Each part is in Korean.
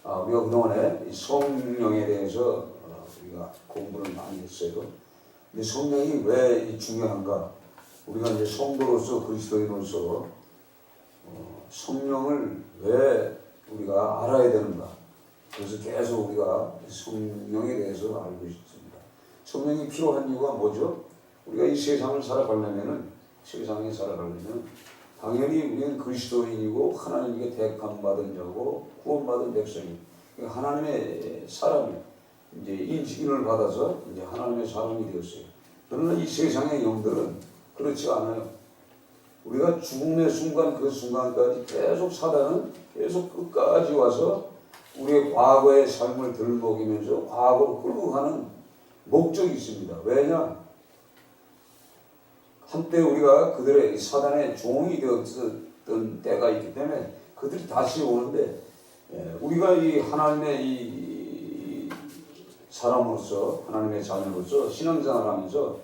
우리가 그동안에 성령에 대해서 우리가 공부를 많이 했어요. 근데 성령이 왜 중요한가? 우리가 이제 성도로서 그리스도인으로서 성령을 왜 우리가 알아야 되는가? 그래서 계속 우리가 성령에 대해서 알고 있습니다. 성령이 필요한 이유가 뭐죠? 우리가 이 세상을 살아가려면은 당연히 우리는 그리스도인이고 하나님께 택함받은 자고 구원받은 백성이 하나님의 사람이 이제 인을 받아서 이제 하나님의 사람이 되었어요. 그러나 이 세상의 영들은 그렇지 않아요. 우리가 죽음의 순간 그 순간까지 계속 사단은 계속 끝까지 와서 우리의 과거의 삶을 들먹이면서 과거로 끌고 가는 목적이 있습니다. 왜냐? 한때 우리가 그들의 사단의 종이 되었던 때가 있기 때문에 그들이 다시 오는데 우리가 이 하나님의 이 사람으로서 하나님의 자녀로서 신앙생활을 하면서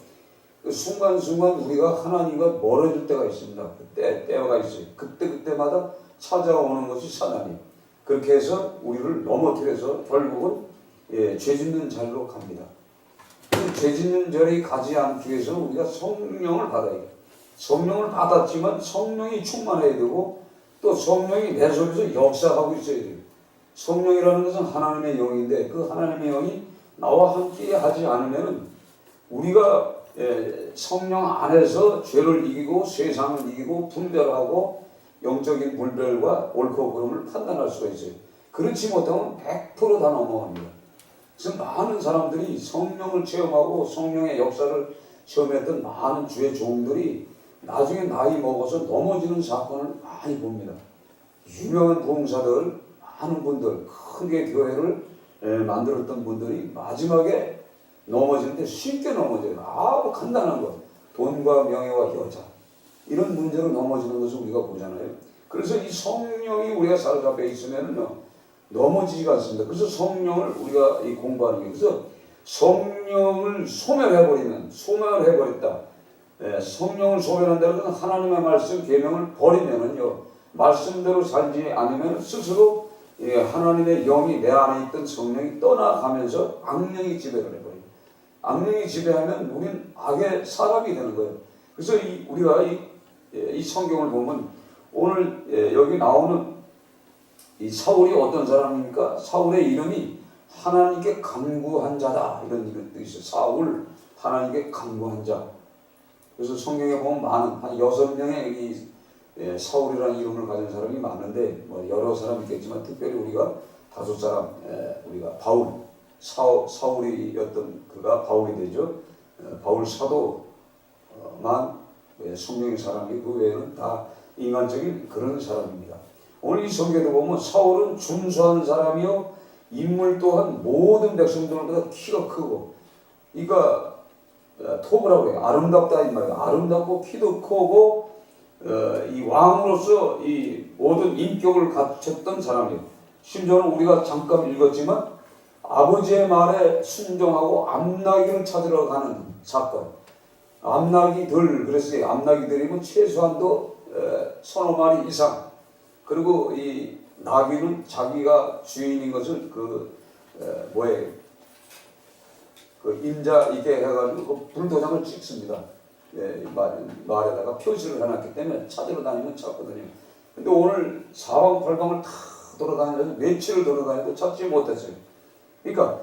그 순간순간 우리가 하나님과 멀어질 때가 있습니다. 때가 있어요. 그때마다 찾아오는 것이 사단이. 그렇게 해서 우리를 넘어뜨려서 결국은 죄 짓는 자리로 갑니다. 죄 짓는 자리에 가지 않기 위해서는 우리가 성령을 받아야 돼요. 성령을 받았지만 성령이 충만해야 되고 또 성령이 내 속에서 역사하고 있어야 돼요. 성령이라는 것은 하나님의 영인데 그 하나님의 영이 나와 함께 하지 않으면 우리가 성령 안에서 죄를 이기고 세상을 이기고 분별하고 영적인 분별과 옳고 그름을 판단할 수가 있어요. 그렇지 못하면 100%다 넘어갑니다. 그래서 많은 사람들이 성령을 체험하고 성령의 역사를 체험했던 많은 주의 종들이 나중에 나이 먹어서 넘어지는 사건을 많이 봅니다. 유명한 부흥사들, 많은 분들, 크게 교회를 만들었던 분들이 마지막에 넘어지는데 쉽게 넘어져요. 아주 간단한 것. 돈과 명예와 여자. 이런 문제로 넘어지는 것을 우리가 보잖아요. 그래서 이 성령이 우리가 사로잡혀 있으면요, 넘어지지가 않습니다. 그래서 성령을 우리가 공부하는 게, 그래서 성령을 소멸을 해버렸다. 성령을 소멸한다는 것은 하나님의 말씀, 계명을 버리면은요, 말씀대로 살지 않으면 스스로 하나님의 영이 내 안에 있던 성령이 떠나가면서 악령이 지배를 해버려요. 악령이 지배하면 우리는 악의 사람이 되는 거예요. 그래서 우리가 이 성경을 보면 오늘 여기 나오는 이 사울이 어떤 사람입니까? 사울의 이름이 하나님께 간구한 자다. 이런 이름도 있어요. 사울, 하나님께 간구한 자. 그래서 성경에 보면 한 6명의 이 사울이라는 이름을 가진 사람이 많은데 뭐 여러 사람이 있겠지만 특별히 우리가 5사람, 우리가 바울, 사울이었던 그가 바울이 되죠. 바울 사도만 성령의 사람이 그 외에는 다 인간적인 그런 사람입니다. 오늘 이 성경에도 보면 사울은 준수한 사람이요 인물 또한 모든 백성들보다 키가 크고 그러니까 토브라고 해요. 아름답다 이 말이에요. 아름답고 키도 크고 이 왕으로서 이 모든 인격을 갖췄던 사람이에요. 심지어는 우리가 잠깐 읽었지만 아버지의 말에 순종하고 암나기를 찾으러 가는 사건. 암나기들, 그래서 암나기들이면 최소한도 서너 마리 이상. 그리고 이 나귀는 자기가 주인인 것을 그 인자 이게 해가지고 그 불도장을 찍습니다. 말에다가 표시를 해놨기 때문에 찾으러 다니면 찾거든요. 근데 오늘 사방팔방을 다 돌아다니면서 며칠을 돌아다니도 찾지 못했어요. 그러니까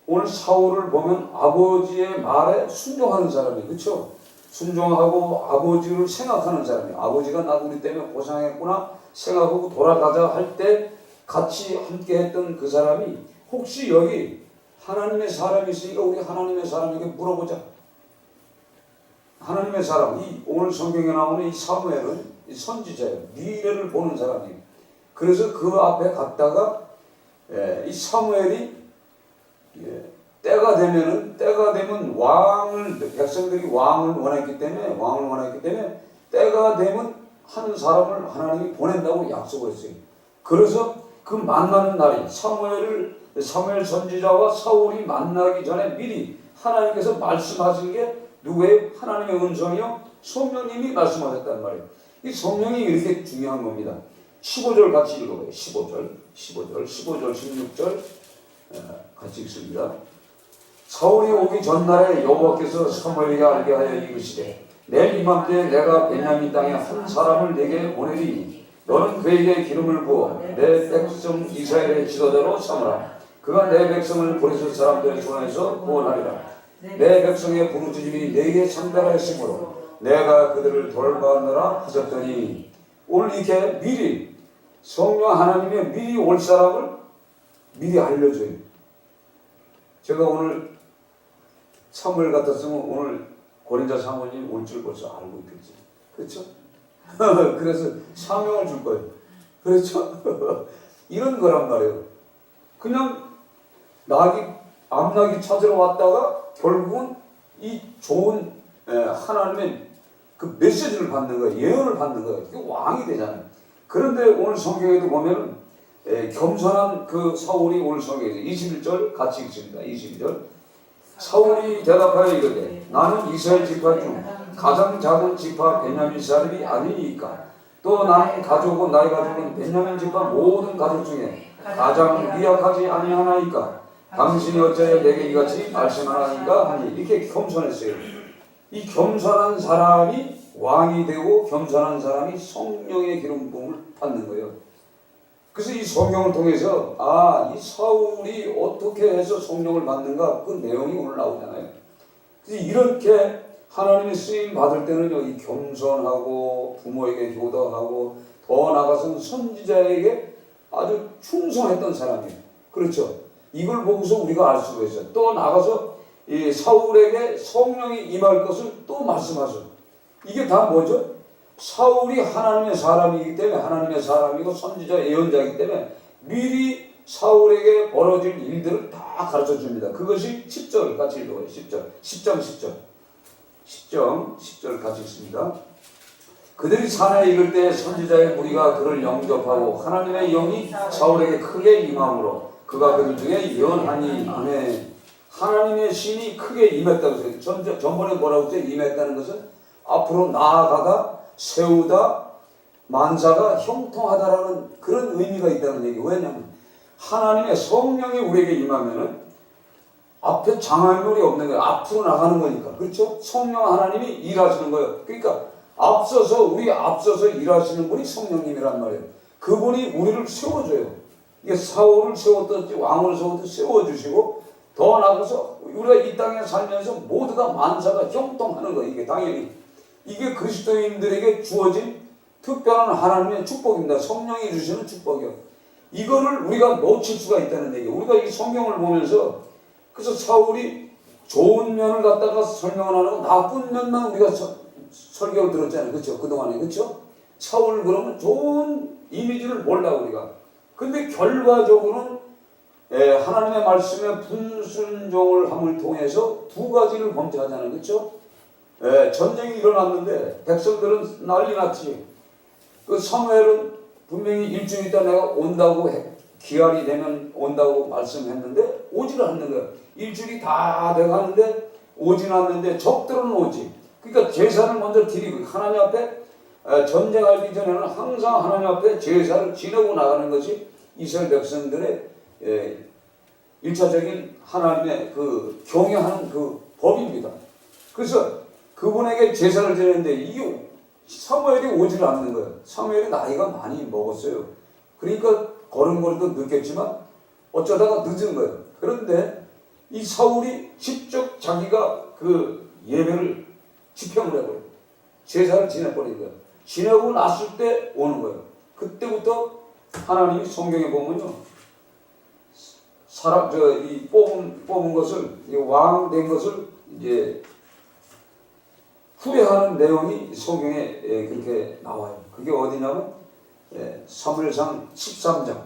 오늘 사울을 보면 아버지의 말에 순종하는 사람이, 그렇죠? 순종하고 아버지를 생각하는 사람이, 아버지가 나 우리 때문에 고생했구나 생각하고 돌아가자 할 때 같이 함께 했던 그 사람이 혹시 여기 하나님의 사람이 있으니까 우리 하나님의 사람에게 물어보자. 하나님의 사람, 오늘 성경에 나오는 이 사무엘은 이 선지자예요. 미래를 보는 사람이에요. 그래서 그 앞에 갔다가 이 사무엘이 때가 되면 백성들이 왕을 원했기 때문에 때가 되면 한 사람을 하나님이 보낸다고 약속을 했어요. 그래서 그 만나는 날이 사무엘 선지자와 사울이 만나기 전에 미리 하나님께서 말씀하신 게 누구예요? 하나님의 음성이요? 성령님이 말씀하셨단 말이에요. 이 성령이 이렇게 중요한 겁니다. 15절 같이 읽어봐요. 15절, 16절 같이 읽습니다. 사울이 오기 전날에 여호와께서 사무엘에게 알게 하여 이르시되 내일 이맘때 내가 베냐민 땅에 한 사람을 내게 보내리니 너는 그에게 기름을 부어 내 백성 이스라엘의 지도자로 삼으라. 그가 내 백성을 브레스 사람들의 손에서 구원하리라. 내 백성의 부르짖음이 내게 상달하였으므로 내가 그들을 돌봐느라 하셨더니 오늘 이렇게 미리 성령 하나님의 미리 올 사람을 미리 알려줘요. 제가 오늘 사무엘 같았으면 오늘 고린자 사모님 올 줄 벌써 알고 있겠지. 그렇죠? 그래서 사명을 줄 거예요. 그렇죠? 이런 거란 말이에요. 그냥 암나기 찾으러 왔다가 결국은 이 좋은 하나님의 그 메시지를 받는 거예요. 예언을 받는 거예요. 이게 왕이 되잖아요. 그런데 오늘 성경에도 보면은 겸손한 그 사울이 오늘 성경에서 21절 같이 읽습니다. 22절. 사울이 대답하여 이르되 나는 이스라엘 지파 중 가장 작은 지파 베냐민 사람이 아니니까 또 나는 가족은 나의 가족은 베냐민 지파 모든 가족 중에 가장 미약하지 아니하나이까 당신이 어찌하여 내게 이같이 말씀하나이까 하니 이렇게 겸손했어요. 이 겸손한 사람이 왕이 되고 겸손한 사람이 성령의 기름 부음을 받는 거예요. 그래서 이 성경을 통해서 이 사울이 어떻게 해서 성령을 받는가 그 내용이 오늘 나오잖아요. 그래서 이렇게 하나님의 쓰임 받을 때는요, 이 겸손하고 부모에게 효도하고 더 나아가서는 선지자에게 아주 충성했던 사람이에요. 그렇죠? 이걸 보고서 우리가 알 수가 있어요. 또 나가서 이 사울에게 성령이 임할 것을 또 말씀하셔요. 이게 다 뭐죠? 사울이 하나님의 사람이기 때문에 하나님의 사람이고 선지자 예언자이기 때문에 미리 사울에게 벌어질 일들을 다 가르쳐 줍니다. 그것이 10절 같이 읽어요. 10절 같이 읽습니다. 그들이 산에 이를 때 선지자의 무리가 그를 영접하고 하나님의 영이 사울에게 크게 임함으로 그가 그들 중에 예언하니 아멘. 하나님의 신이 크게 임했다고 했어요. 전번에 뭐라고 했죠? 임했다는 것은 앞으로 나아가다 세우다 만사가 형통하다라는 그런 의미가 있다는 얘기예요. 왜냐하면 하나님의 성령이 우리에게 임하면은 앞에 장애물이 없는 거예요. 앞으로 나가는 거니까. 그렇죠? 성령 하나님이 일하시는 거예요. 그러니까 우리 앞서서 일하시는 분이 성령님이란 말이에요. 그분이 우리를 세워줘요. 이게 사울을 세웠든지 왕을 세웠든지 세워주시고 더 나가서 우리가 이 땅에 살면서 모두가 만사가 형통하는 거예요. 이게 당연히 이게 그리스도인들에게 주어진 특별한 하나님의 축복입니다. 성령이 주시는 축복이요. 이거를 우리가 놓칠 수가 있다는 얘기예요. 우리가 이 성경을 보면서 그래서 사울이 좋은 면을 갖다가 설명을 안 하고 나쁜 면만 우리가 설교를 들었잖아요. 그렇죠? 그동안에. 그렇죠? 사울 그러면 좋은 이미지를 몰라 우리가. 근데 결과적으로는 하나님의 말씀에 분순종을 함을 통해서 두 가지를 범죄하잖아요. 그렇죠? 전쟁이 일어났는데 백성들은 난리 났지. 그 사무엘은 분명히 일주일 있다 내가 온다고 기한이 되면 온다고 말씀했는데 오지를 않는 거야. 일주일이 다 돼가는데 오지는 않는데 적들은 오지. 그러니까 제사를 먼저 드리고 하나님 앞에 전쟁하기 전에는 항상 하나님 앞에 제사를 지내고 나가는 것이 이스라엘 백성들의 1차적인 하나님의 그 경외하는 그 법입니다. 그래서 그분에게 제사를 드리는데 이 사무엘이 오지를 않는 거예요. 사무엘이 나이가 많이 먹었어요. 그러니까 걸음걸이도 늦겠지만 어쩌다가 늦은 거예요. 그런데 이 사울이 직접 자기가 그 예배를 집행을 해버려요. 제사를 지내버린 거예요. 지내고 났을 때 오는 거예요. 그때부터 하나님이 성경에 보면요, 이 뽑은 것을, 왕 된 것을 이제 후회하는 내용이 성경에 그렇게 나와요. 그게 어디냐면 사무엘상 13장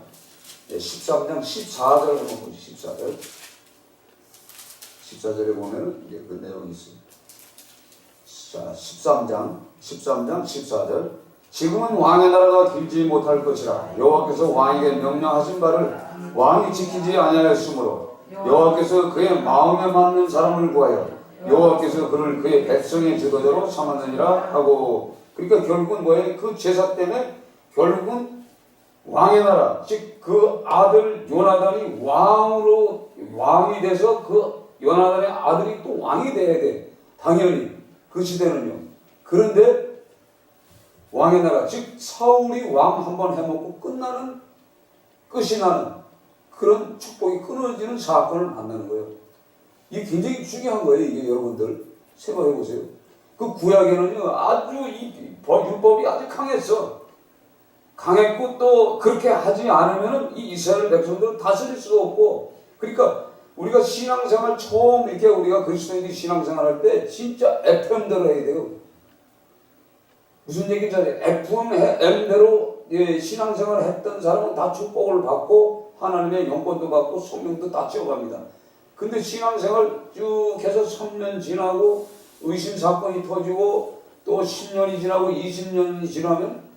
14절 한번 보시죠. 14절에 보면 이제 그 내용이 있습니다. 자, 13장 14절. 지금은 왕의 나라가 길지 못할 것이라 여호와께서 왕에게 명령하신 바를 왕이 지키지 아니하였으므로 여호와께서 그의 마음에 맞는 사람을 구하여 여호와께서 그를 그의 백성의 지도자로 삼았느니라 하고. 그러니까 결국은 뭐예요? 그 제사 때문에 결국은 왕의 나라, 즉 그 아들 요나단이 왕이 돼서 그 요나단의 아들이 또 왕이 돼야 돼. 당연히 그 시대는요. 그런데 왕의 나라, 즉 사울이 왕 한 번 해먹고 끝이 나는 그런 축복이 끊어지는 사건을 만나는 거예요. 이게 굉장히 중요한 거예요. 이게 여러분들 생각해 보세요. 그 구약에는요 아주 이 율법이 아주 강했고 또 그렇게 하지 않으면 이 이스라엘 백성들은 다스릴 수가 없고, 그러니까 우리가 신앙생활 처음 이렇게 우리가 그리스도인들이 신앙생활할 때 진짜 FM대로 해야 돼요. 무슨 얘기인지 아세요? FM대로 신앙생활을 했던 사람은 다 축복을 받고 하나님의 영권도 받고 성령도 다 채워갑니다. 근데 신앙생활 쭉 해서 3년 지나고 의심 사건이 터지고 또 10년이 지나고 20년이 지나면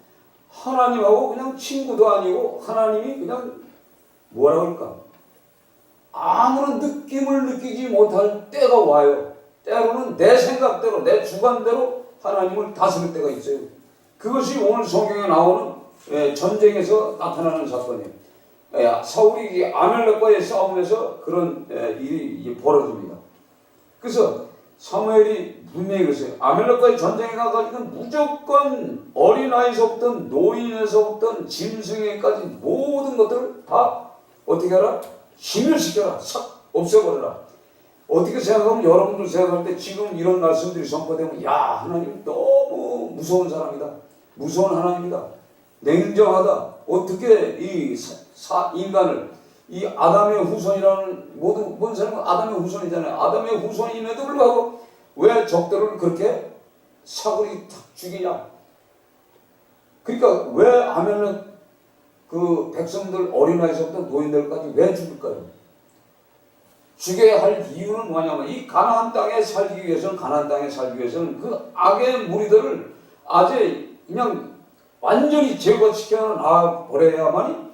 하나님하고 그냥 친구도 아니고 하나님이 그냥 뭐라 그럴까? 아무런 느낌을 느끼지 못할 때가 와요. 때로는 내 생각대로 내 주관대로 하나님을 다스릴 때가 있어요. 그것이 오늘 성경에 나오는 전쟁에서 나타나는 사건이에요. 사울이 아멜렉과의 싸움에서 그런 일이 벌어집니다. 그래서 사무엘이 분명히 그랬어요. 아멜렉과의 전쟁에 가가지고 무조건 어린아이서부터 노인에서부터 짐승에까지 모든 것들을 다 어떻게 하라? 심멸시켜라. 싹 없애버려라. 어떻게 생각하면 여러분들 생각할 때 지금 이런 말씀들이 선포되면 야 하나님 너무 무서운 사람이다. 무서운 하나님이다. 냉정하다. 어떻게 이 인간을 이 아담의 후손이라는 모든 사람은 아담의 후손이잖아요. 아담의 후손임에도 불구하고 왜 적들을 그렇게 사거리 탁 죽이냐? 그러니까 왜 아멜렉 그 백성들 어린아이서부터 노인들까지 왜 죽일까요? 죽여야 할 이유는 뭐냐면 이 가나안 땅에 살기 위해서는 그 악의 무리들을 아주 그냥 완전히 제거시켜 놔 버려야만이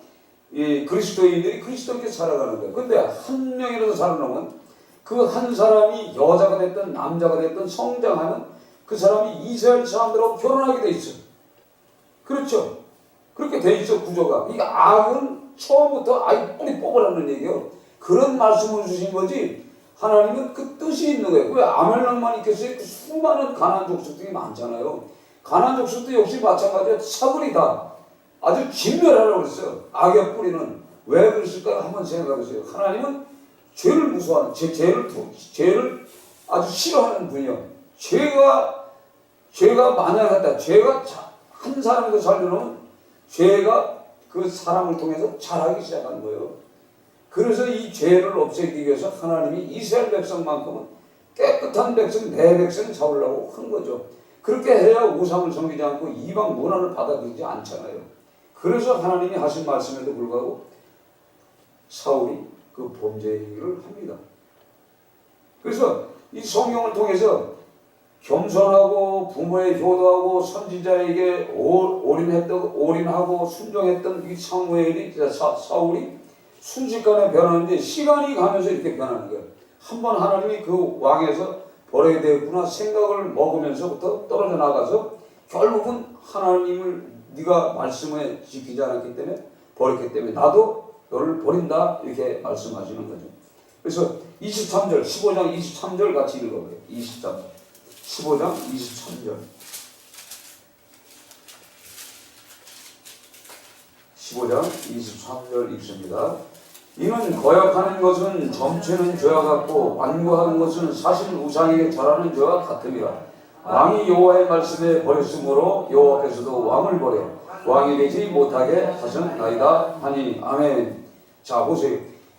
이 그리스도인들이 그리스도인께 살아가는 거예요. 근데 한 명이라도 살아남으면 그 한 사람이 여자가 됐든 남자가 됐든 성장하면 그 사람이 이스라엘 사람들하고 결혼하게 돼 있어요. 그렇죠? 그렇게 돼 있어 구조가. 이 악은 처음부터 아예 뿌리 뽑으라는 얘기예요. 그런 말씀을 주신 거지 하나님은 그 뜻이 있는 거예요. 왜 아멜렉만 있겠어요? 그 수많은 가나안 족속들이 많잖아요. 가나안 족속도 역시 마찬가지예요. 사울이다. 아주 진멸하라고 그랬어요. 악의 뿌리는. 왜 그랬을까 한번 생각해 보세요. 하나님은 죄를 무서워하는, 죄를 아주 싫어하는 분이요. 죄가 만약하다. 죄가 한 사람에서 살려놓으면 죄가 그 사람을 통해서 자라기 시작하는 거예요. 그래서 이 죄를 없애기 위해서 하나님이 이스라엘 백성만큼은 깨끗한 백성, 내 백성을 잡으려고 한 거죠. 그렇게 해야 우상을 섬기지 않고 이방 문화를 받아들이지 않잖아요. 그래서 하나님이 하신 말씀에도 불구하고 사울이 그 범죄를 합니다. 그래서 이 성경을 통해서 겸손하고 부모의 효도하고 선지자에게 올인하고 순종했던 이 사울이 순식간에 변하는데 시간이 가면서 이렇게 변하는 거예요. 한번 하나님이 그 왕에서 버려야 되겠구나 생각을 먹으면서부터 떨어져 나가서 결국은 하나님을 네가 말씀에 지키지 않았기 때문에 버렸기 때문에 나도 너를 버린다 이렇게 말씀하시는 거죠. 그래서 23절 15장 23절 같이 읽어봐요. 15장 23절 15장 23절 읽습니다. 이는 거역하는 것은 점치는 죄와 같고 완고하는 것은 사실 우상에게 절하는 죄와 같음이라. 왕이 여호와의 말씀에 버렸으므로 여호와께서도 왕을 버려 왕이 되지 못하게 하셨나이다 하니. 아멘. 자 보세요.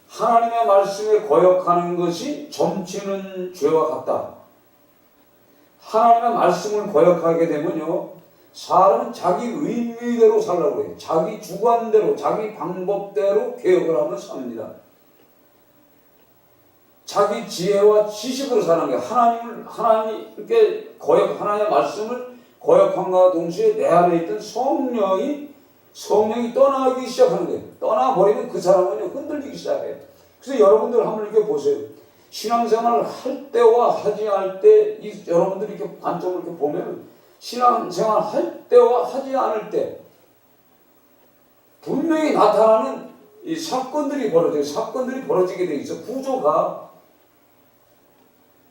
하나님의 말씀에 거역하는 것이 점치는 죄와 같다. 하나님의 말씀을 거역하게 되면요 사람은 자기 의미대로 살라고 해요. 자기 주관대로 자기 방법대로 개혁을 하면 삽니다. 자기 지혜와 지식으로 사는 거예요. 하나님께 하나님의 말씀을 거역함과 동시에 내 안에 있던 성령이 떠나기 시작하는 거예요. 떠나버리면 그 사람은 흔들리기 시작해요. 그래서 여러분들 한번 이렇게 보세요. 신앙생활을 할 때와 하지 않을 때 여러분들이 이렇게 관점을 이렇게 보면 신앙생활 할 때와 하지 않을 때 분명히 나타나는 이 사건들이 벌어지게 돼 있어. 구조가.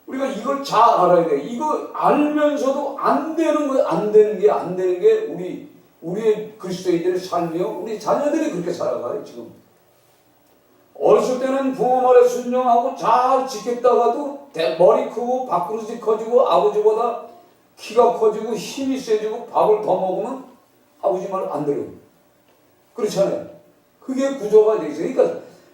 우리가 이걸 잘 알아야 돼. 이거 알면서도 안 되는 거예요. 안 되는 게 우리의 그리스도인들의 삶이요. 우리 자녀들이 그렇게 살아가요, 지금. 어렸을 때는 부모 말에 순종하고 잘 지켰다가도 머리 크고 밥그릇이 커지고 아버지보다 키가 커지고 힘이 세지고 밥을 더 먹으면 아버지 말 안 들어요. 그렇잖아요. 그게 구조가 돼 있어요.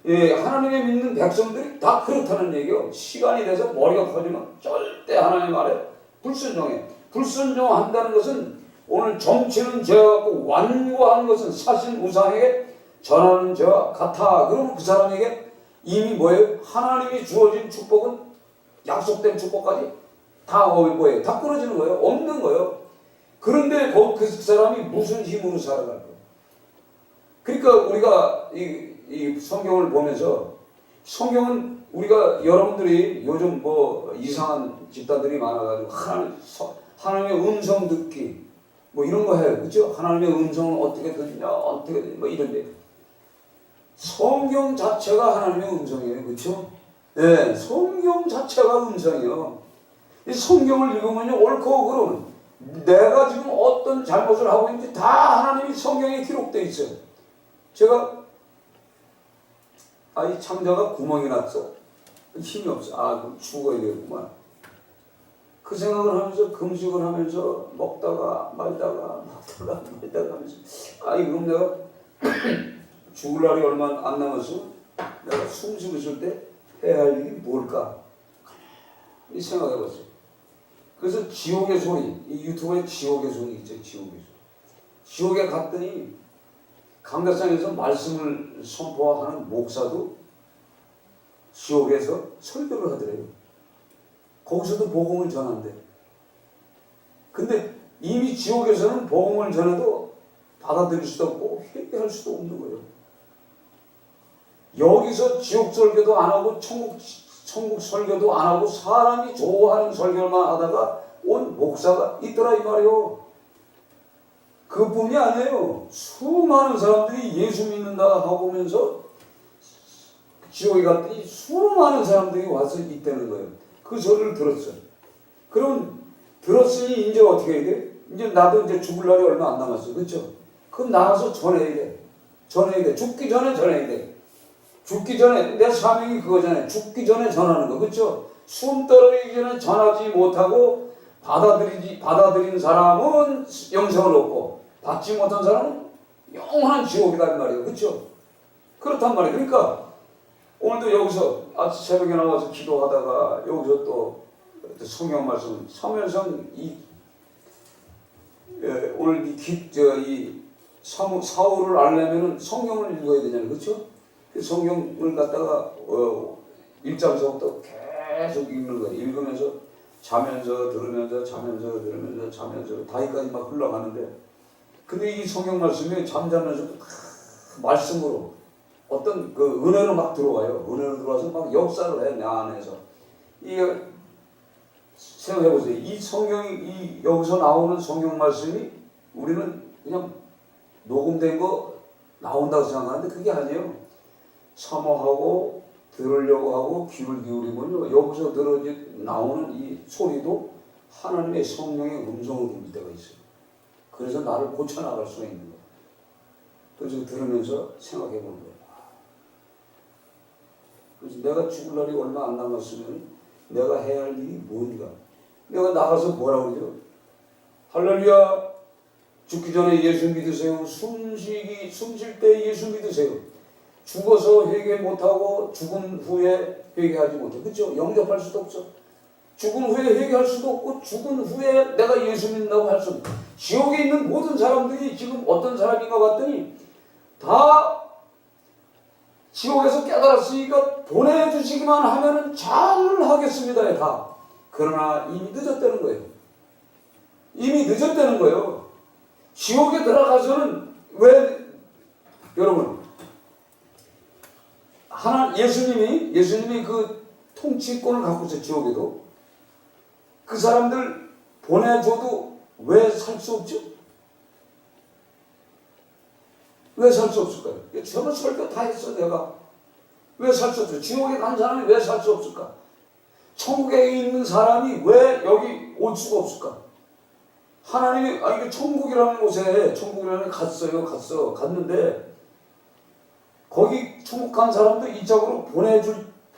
그러니까 하나님의 믿는 백성들이 다 그렇다는 얘기요. 시간이 돼서 머리가 커지면 절대 하나님 말에 불순종해. 불순종한다는 것은 오늘 정치는 죄와 같고 완고하는 것은 사실 우상에게 전하는 죄와 같아. 그러면 그 사람에게 이미 뭐예요? 하나님이 주어진 축복은 약속된 축복까지 다 뭐예요? 다 끊어지는 거예요. 없는 거예요. 그런데 그 사람이 무슨 힘으로 살아갈까요? 그러니까 우리가 이 성경을 보면서 성경은 우리가 여러분들이 요즘 뭐 이상한 집단들이 많아가지고 하나님의 음성 듣기 뭐 이런 거 해요. 그렇죠? 하나님의 음성은 어떻게 듣냐 어떻게 듣냐 뭐 이런데 성경 자체가 하나님의 음성이에요. 그렇죠? 네, 성경 자체가 음성이에요. 이 성경을 읽으면요 옳고 그르면 내가 지금 어떤 잘못을 하고 있는지 다 하나님이 성경에 기록되어 있어요. 제가 이 창자가 구멍이 났어. 힘이 없어. 그럼 죽어야 되겠구만. 그 생각을 하면서 금식을 하면서 먹다가 말다가 하면서 그럼 내가 죽을 날이 얼마 안 남았어. 내가 숨 쉬고 있을 때 해야 할 일이 뭘까? 이 생각해 봤어요. 그래서 지옥의 소리, 이 유튜브에 지옥의 소리 있죠. 지옥의 소리. 지옥에 갔더니 강대상에서 말씀을 선포하는 목사도 지옥에서 설교를 하더래요. 거기서도 복음을 전한대. 근데 이미 지옥에서는 복음을 전해도 받아들일 수도 없고 회개할 수도 없는 거예요. 여기서 지옥 설교도 안 하고 천국 설교도 안 하고 사람이 좋아하는 설교만 하다가 온 목사가 있더라 이 말이요. 그뿐이 아니에요. 수많은 사람들이 예수 믿는다 하고면서 지옥에 갔더니 수많은 사람들이 와서 있다는 거예요. 그 소리를 들었어요. 그럼 들었으니 이제 어떻게 해야 돼? 이제 나도 이제 죽을 날이 얼마 안 남았어. 그렇죠? 그럼 나가서 전해야 돼. 전해야 돼. 죽기 전에 전해야 돼. 죽기 전에 내 사명이 그거잖아요. 죽기 전에 전하는 거. 그렇죠? 숨 떨어지기 전에 전하지 못하고 받아들인 사람은 영생을 얻고 받지 못한 사람은 영원한 지옥이다 이 말이에요. 그렇죠? 그렇단 말이에요. 그러니까 오늘도 여기서 아침 새벽에 나와서 기도하다가 여기서 또 성경 말씀 사무엘상 오늘 이 사울을 알려면은 성경을 읽어야 되잖아요. 그렇죠? 그 성경을 갖다가 1장서부터 계속 읽는 거예요. 읽으면서 자면서 들으면서 다이까지 막 흘러가는데 근데 이 성경 말씀이 잠자면서도 다 말씀으로 어떤 그 은혜로 막 들어와요. 은혜로 들어와서 막 역사를 해, 내 안에서. 이게 생각해보세요. 이 성경이, 여기서 나오는 성경 말씀이 우리는 그냥 녹음된 거 나온다고 생각하는데 그게 아니에요. 사모하고 들으려고 하고 귀를 기울이면요. 여기서 나오는 이 소리도 하나님의 성령의 음성을 들을 때가 있어요. 그래서 나를 고쳐나갈 수가 있는 거예요. 그래서 들으면서 생각해 보는 거예요. 그래서 내가 죽을 날이 얼마 안 남았으면 내가 해야 할 일이 뭔가. 내가 나가서 뭐라고 그러죠? 할렐루야! 죽기 전에 예수 믿으세요. 숨 쉴 때 예수 믿으세요. 죽어서 회개 못하고 죽은 후에 회개하지 못해. 그렇죠? 영접할 수도 없어. 죽은 후에 회개할 수도 없고 죽은 후에 내가 예수 믿는다고 할 수도 없고. 지옥에 있는 모든 사람들이 지금 어떤 사람인가 봤더니 다 지옥에서 깨달았으니까 보내주시기만 하면 잘 하겠습니다. 다. 그러나 이미 늦었다는 거예요. 이미 늦었다는 거예요. 지옥에 들어가서는 왜 여러분 예수님이 그 통치권을 갖고 있어요. 지옥에도 그 사람들 보내줘도 왜 살 수 없죠? 왜 살 수 없을까요? 저번 설교 다 했어 내가. 왜 살 수 없어요? 지옥에 간 사람이 왜 살 수 없을까? 천국에 있는 사람이 왜 여기 올 수가 없을까? 하나님이 이게 천국이라는 곳에 천국이라는 갔는데 거기 천국 간 사람도 이쪽으로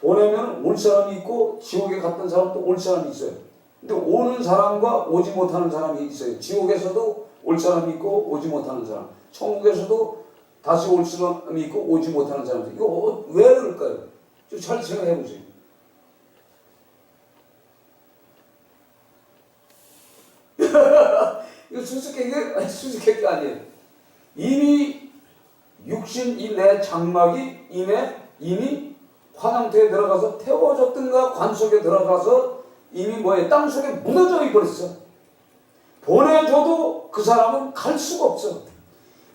보내면 올 사람이 있고 지옥에 갔던 사람도 올 사람이 있어요. 근데 오는 사람과 오지 못하는 사람이 있어요. 지옥에서도 올 사람이 있고 오지 못하는 사람, 천국에서도 다시 올 사람이 있고 오지 못하는 사람들. 이거 왜 그럴까요? 좀 잘 생각해 보세요. 이거 수수께끼 아니에요. 이미 육신 이 내 장막이 이미 화장터에 들어가서 태워졌든가 관 속에 들어가서 이미 땅 속에 묻어져 버렸어. 보내줘도 그 사람은 갈 수가 없어.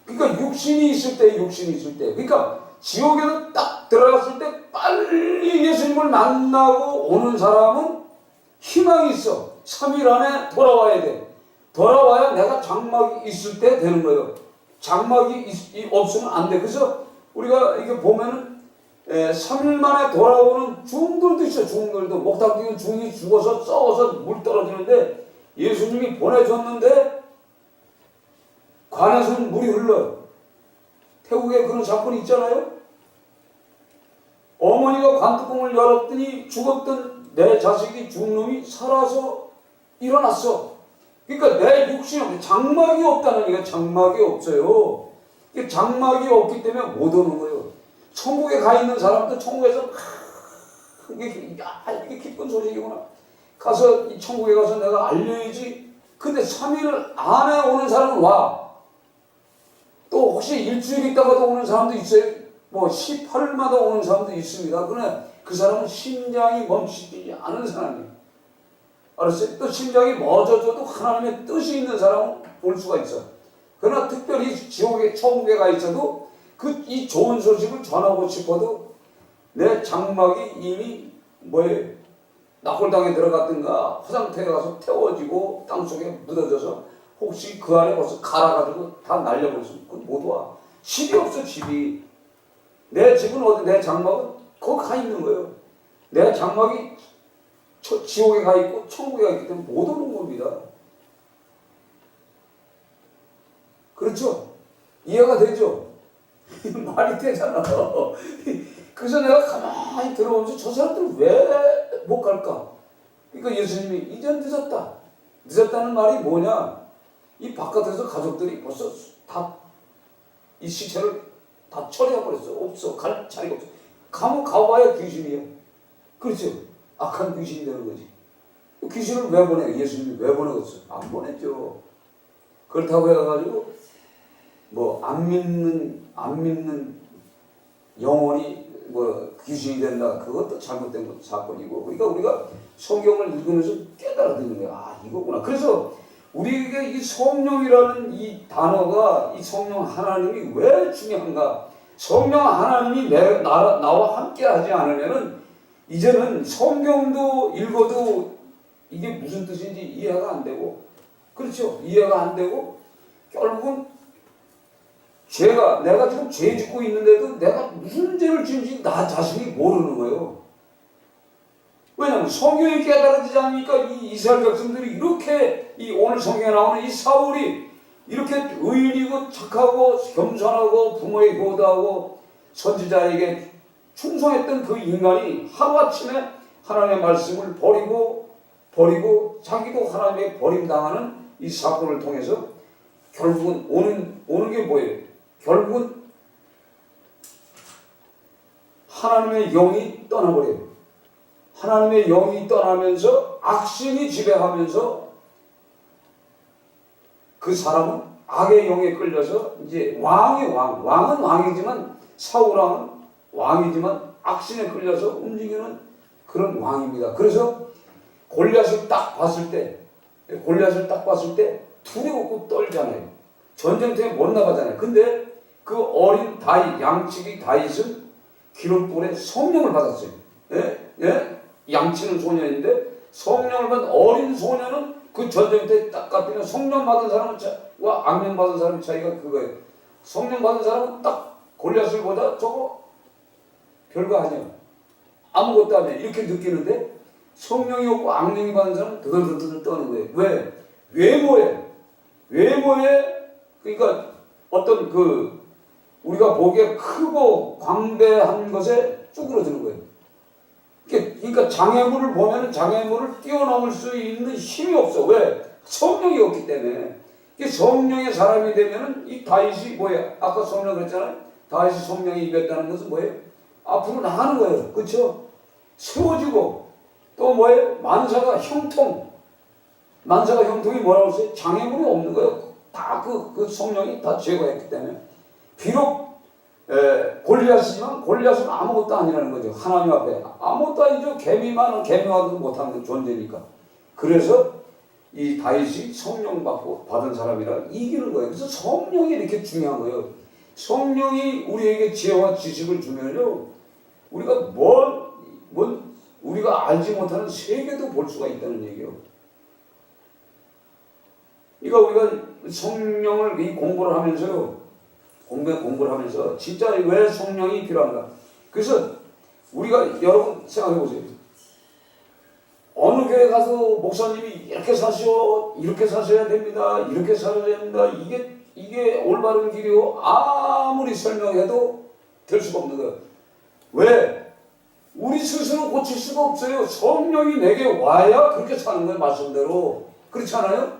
그러니까 육신이 있을 때 그러니까 지옥에서 딱 들어갔을 때 빨리 예수님을 만나고 오는 사람은 희망이 있어. 3일 안에 돌아와야 돼. 돌아와야 내가 장막이 있을 때 되는 거예요. 장막이 없으면 안 돼. 그래서 우리가 이게 보면은 3일 만에 돌아오는 중들도 있어요. 중들도 목탁 띄운 중이 죽어서 썩어서 물 떨어지는데 예수님이 보내줬는데 관에서는 물이 흘러요. 태국에 그런 사건이 있잖아요. 어머니가 관뚜껑을 열었더니 죽었던 내 자식이 죽놈이 살아서 일어났어. 그러니까 내 육신이 장막이 없다는 얘기가 장막이 없어요. 장막이 없기 때문에 못 오는 거예요. 천국에 가 있는 사람도 천국에서 이게 기쁜 소식이구나. 가서 이 천국에 가서 내가 알려야지. 근데 3일 안에 오는 사람은 와. 또 혹시 일주일 있다가도 오는 사람도 있어요. 18일마다 오는 사람도 있습니다. 그러나 그 사람은 심장이 멈추지 않은 사람이에요. 알았어요? 또 심장이 멎어져도 하나님의 뜻이 있는 사람은 볼 수가 있어. 그러나 특별히 천국에 가 있어도 이 좋은 소식을 전하고 싶어도 내 장막이 이미 낙골당에 들어갔든가 화장터에 가서 태워지고 땅속에 묻어져서 혹시 그 안에 벌써 갈아가지고 다 날려버렸으면 그건 못 와. 집이 없어. 집이. 내 집은 어디? 내 장막은 거기 가 있는 거예요. 내 장막이 지옥에 가 있고 천국에 가 있기 때문에 못 오는 겁니다. 그렇죠? 이해가 되죠? 말이 되잖아. 그래서 내가 가만히 들어오면서 저 사람들 왜 못 갈까? 그러니까 예수님이 이젠 늦었다. 늦었다는 말이 뭐냐? 이 바깥에서 가족들이 벌써 다 이 시체를 다 처리해버렸어. 없어. 갈 자리가 없어. 가면 가봐야 귀신이에요. 그렇죠? 악한 귀신이 되는 거지. 귀신을 왜 보내? 예수님이 왜 보내겠어? 안 보냈죠. 그렇다고 해가지고 안 믿는 영혼이 귀신이 된다. 그것도 잘못된 사건이고. 그러니까 우리가 성경을 읽으면서 깨달아 듣는 거야. 이거구나. 그래서 우리에게 이 성령이라는 이 단어가 이 성령 하나님이 왜 중요한가? 성령 하나님이 나와 함께 하지 않으면은 이제는 성경도 읽어도 이게 무슨 뜻인지 이해가 안 되고, 그렇죠? 이해가 안 되고, 결국은 내가 지금 죄 짓고 있는데도 내가 무슨 죄를 지은지 나 자신이 모르는 거예요. 왜냐하면 성경이 깨달아지지 않으니까 이 이스라엘 백성들이 이렇게 오늘 성경에 나오는 이 사울이 이렇게 의인이고 착하고 겸손하고 부모에 효도하고 선지자에게 충성했던 그 인간이 하루아침에 하나님의 말씀을 버리고 자기도 하나님의 버림당하는 이 사건을 통해서 결국은 오는 게 뭐예요? 결국은 하나님의 영이 떠나버려요. 하나님의 영이 떠나면서 악신이 지배하면서 그 사람은 악의 영에 끌려서 이제 왕은 왕이지만 사울왕은 왕이지만 악신에 끌려서 움직이는 그런 왕입니다. 그래서 골리앗을 딱 봤을 때 두려웠고 떨잖아요. 전쟁터에 못 나가잖아요. 근데 그 어린 양치기 다윗은 기름불에 성령을 받았어요. 양치는 소년인데 성령을 받은 어린 소년은 그 전쟁터에 딱 갔더니 성령 받은 사람과 악령 받은 사람의 차이가 그거예요. 성령 받은 사람은 딱 골리앗을 보자 저거 별거 아니야. 아무것도 아니야. 이렇게 느끼는데 성령이 없고 악령이 받은 사람은 드들드들 떠는 거예요. 왜? 외모에 그러니까 어떤 그 우리가 보기에 크고 광대한 것에 쭈그러드는 거예요. 그러니까 장애물을 보면 장애물을 뛰어넘을 수 있는 힘이 없어. 왜? 성령이 없기 때문에. 성령의 사람이 되면은 이 다윗이 뭐예요? 아까 성령 그랬잖아요. 다윗이 성령이 임했다는 것은 뭐예요? 앞으로 나가는 거예요. 그렇죠? 세워지고 또 뭐예요? 만사가 형통. 만사가 형통이 뭐라고 했어요? 장애물이 없는 거예요. 다 그 성령이 다 제거했기 때문에. 비록 골리앗이지만 골리앗은 아무것도 아니라는 거죠. 하나님 앞에 아무것도 아니죠. 개미만은 개미와도 못하는 존재니까. 그래서 이 다윗이 성령 받은 사람이라 이기는 거예요. 그래서 성령이 이렇게 중요한 거예요. 성령이 우리에게 지혜와 지식을 주면요, 우리가 우리가 알지 못하는 세계도 볼 수가 있다는 얘기예요. 그러니까 우리가 성령을 이 공부를 하면서요, 공부를 하면서 진짜 왜 성령이 필요한가? 그래서 우리가 여러분 생각해 보세요. 어느 교회 가서 목사님이 이렇게 사시오, 이렇게 사셔야 됩니다, 이렇게 살아야 됩니다. 이게 올바른 길이요. 아무리 설명해도 될 수가 없는 거예요. 왜? 우리 스스로 고칠 수가 없어요. 성령이 내게 와야 그렇게 사는 거예요. 말씀대로. 그렇지 않아요?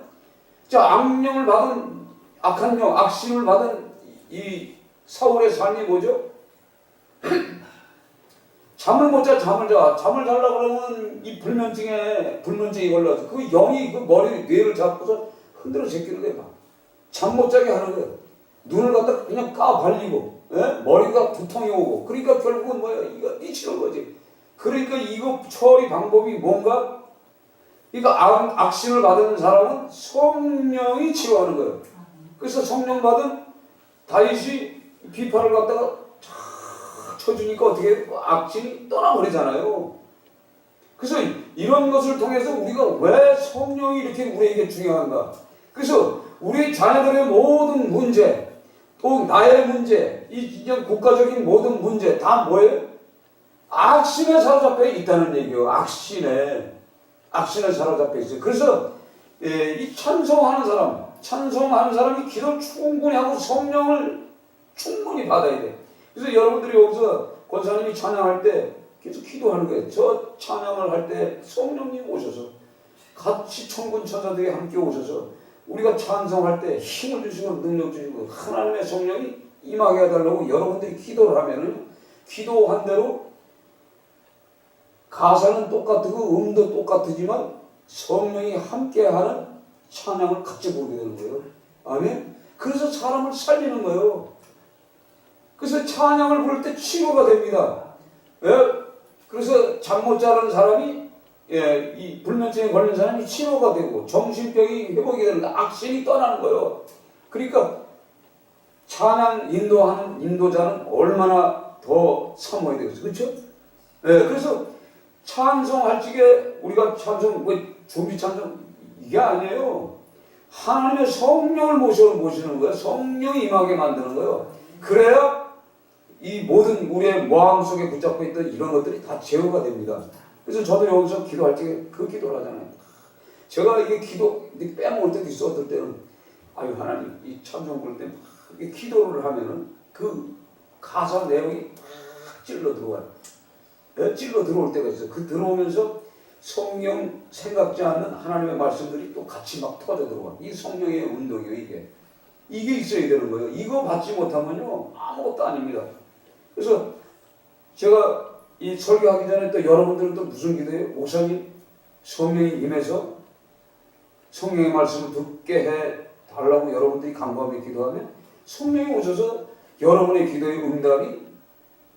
자, 악령을 받은 악한 영, 악신을 받은 이 사울의 삶이 뭐죠? 잠을 못 자, 잠을 자려고 그러면 이 불면증이 걸려서 그 영이 그 뇌를 잡고서 흔들어 제끼는 거예요. 잠 못 자게 하는 거예요. 눈을 갖다 그냥 발리고, 머리가 두통이 오고, 그러니까 결국은 뭐예요? 이거 삐치는 거지. 그러니까 이거 처리 방법이 뭔가? 그러니까 악신을 받은 사람은 성령이 치료하는 거예요. 그래서 성령 받은 다윗이 비파를 갖다가 쳐주니까 어떻게 해요? 악신이 떠나버리잖아요. 그래서 이런 것을 통해서 우리가 왜 성령이 이렇게 우리에게 중요한가? 그래서 우리 자녀들의 모든 문제, 또 나의 문제, 이 국가적인 모든 문제 다 뭐예요? 악신에 사로잡혀 있다는 얘기예요. 악신에 사로잡혀 있어요. 그래서 이 찬송하는 사람이 기도 충분히 하고 성령을 충분히 받아야 돼. 그래서 여러분들이 여기서 권사님이 찬양할 때 계속 기도하는 거예요. 저 찬양을 할 때 성령님 오셔서 같이 천군 천사들이 함께 오셔서 우리가 찬송할 때 힘을 주시고 능력 주시고 하나님의 성령이 임하게 해달라고 여러분들이 기도를 하면은 기도한 대로 가사는 똑같고 음도 똑같지만 성령이 함께하는 찬양을 같이 부르게 되는 거예요. 아멘. 그래서 사람을 살리는 거예요. 그래서 찬양을 부를 때 치료가 됩니다. 그래서 잠 못 자는 사람이 이 불면증에 걸린 사람이 치료가 되고 정신병이 회복이 되는데 악신이 떠나는 거예요. 그러니까 찬양 인도하는 인도자는 얼마나 더 사모해야 되겠어요. 그렇죠? 그래서 찬송할 적에 우리가 찬송 준비 찬송 이게 아니에요. 하나님의 성령을 모시는 거예요. 성령이 임하게 만드는 거예요. 그래야 이 모든 우리의 마음속에 붙잡고 있던 이런 것들이 다 제어가 됩니다. 그래서 저도 여기서 기도할 때 그 기도를 하잖아요. 제가 이게 기도 빼먹을 때도 있어. 어떨 때는 아유 하나님 이 찬송 부를 때 막 기도를 하면은 그 가사 내용이 막 찔러 들어와요. 찔러 들어올 때가 있어요. 그 들어오면서 성령 생각지 않는 하나님의 말씀들이 또 같이 막 터져 들어와. 이 성령의 운동이에요. 이게 있어야 되는 거예요. 이거 받지 못하면요 아무것도 아닙니다. 그래서 제가 이 설교하기 전에 또 여러분들은 또 무슨 기도해요? 목사님 성령이 임해서 성령의 말씀을 듣게 해 달라고 여러분들이 간구하며 기도하면 성령이 오셔서 여러분의 기도의 응답이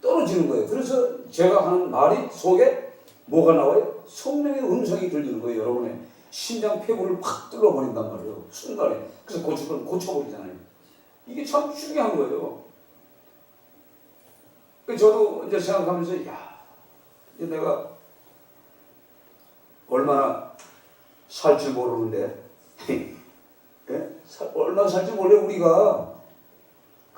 떨어지는 거예요. 그래서 제가 하는 말이 속에 뭐가 나와요? 성령의 음성이 들리는 거예요. 여러분의 심장 폐부를 확 뚫어버린단 말이에요. 순간에. 그래서 고쳐버리잖아요. 이게 참 중요한 거예요. 저도 이제 생각하면서 이제 내가 얼마나 살지 모르는데 얼마나 살지 몰래 우리가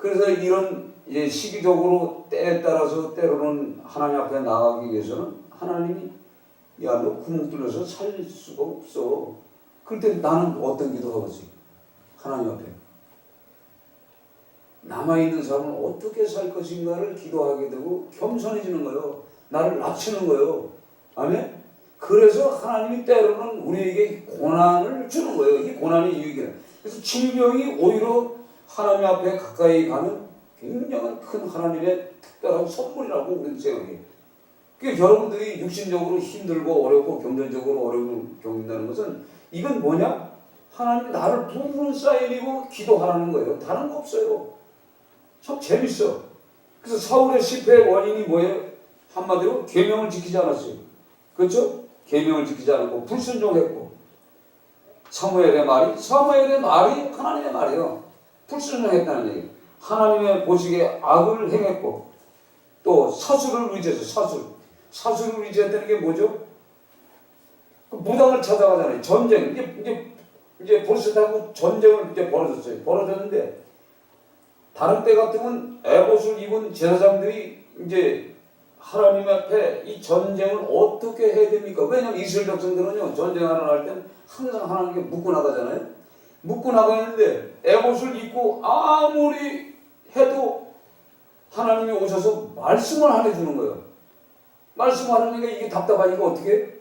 그래서 이런 시기적으로 때에 따라서 때로는 하나님 앞에 나가기 위해서는 하나님이 야, 너 구멍 뚫려서 살 수가 없어. 그럴 때 나는 어떤 기도하겠지? 하나님 앞에 남아있는 사람은 어떻게 살 것인가를 기도하게 되고 겸손해지는 거예요. 나를 낮추는 거예요. 아멘? 그래서 하나님이 때로는 우리에게 고난을 주는 거예요. 이 고난이 유익이에요. 그래서 질병이 오히려 하나님 앞에 가까이 가는 굉장한 큰 하나님의 특별한 선물이라고 우리는 생각해요. 그러니까 여러분들이 육신적으로 힘들고 어렵고 경제적으로 어려움을 겪는다는 것은 이건 뭐냐? 하나님이 나를 부르는 사인이고 기도하라는 거예요. 다른 거 없어요. 참 재밌어. 그래서 사울의 실패의 원인이 뭐예요? 한마디로 계명을 지키지 않았어요. 그렇죠? 계명을 지키지 않고 불순종했고 사무엘의 말이 하나님의 말이에요. 불순종했다는 얘기. 하나님의 보시기에 악을 행했고 또 사수를 의지해서 사수를 의지했다는 게 뭐죠? 그 무당을 찾아가잖아요. 전쟁 이제 보르셋하고 전쟁을 이제 벌어졌는데 다른 때 같으면 에봇을 입은 제사장들이 이제 하나님 앞에 이 전쟁을 어떻게 해야 됩니까? 왜냐하면 이스라엘 백성들은요 전쟁하러 날 때는 항상 하나님께 묻고 나가잖아요. 묻고 나가는데 에봇을 입고 아무리 해도 하나님이 오셔서 말씀을 안 해주는 거예요. 말씀을 하니까 이게 답답하니까 어떻게?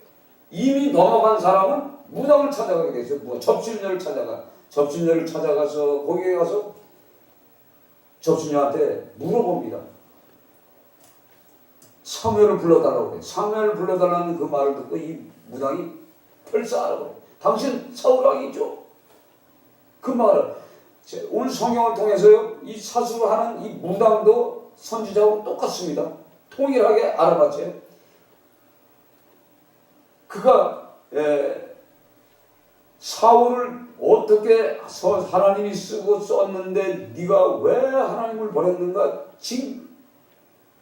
이미 넘어간 사람은 무당을 찾아가게 되죠. 접신녀를 찾아가서 거기에 가서 접신녀한테 물어봅니다. 사무엘을 불러달라고 그래. 사무엘을 불러달라는 그 말을 듣고 이 무당이 벌써 알아버려. 당신 사울 왕이죠? 그 말을 오늘 성경을 통해서요 이 사수를 하는 이 무당도 선지자하고 똑같습니다. 동일하게 알아봤죠. 그가 사울을 어떻게 하나님이 쓰고 썼는데 네가 왜 하나님을 버렸는가